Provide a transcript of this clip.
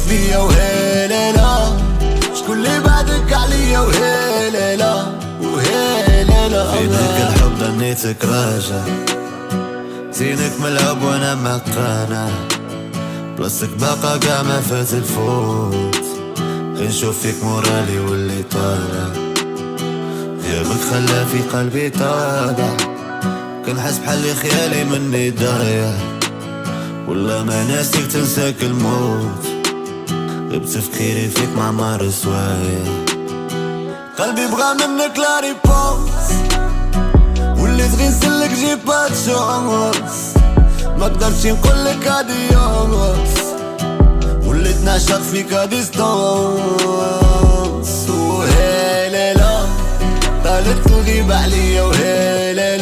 بيا وهي ليلة، شكون اللي بعدك عليا وهي ليلة وهي ليلة. في ذاك الحب ظنيتك راجع، زينك ملعب وانا مقانع، بلاصتك باقا قاع ما فات الفوت، غير نشوف فيك مورالي واللي طالع، غيابك خلى في قلبي طالع، كنحس بحال خيالي مني ضايع، والله ما ناسيك تنساك الموت، غير بتفكيري فيك مع مار سوايع. قلبي بغى منك لا ريبونس، وليت غير نسلك جي با تشونس، ما قدرتش نقولك اديوس، وليت نعشق فيك ديستونس. وهي ليلة طالت الغيبة عليا وهي ليلة.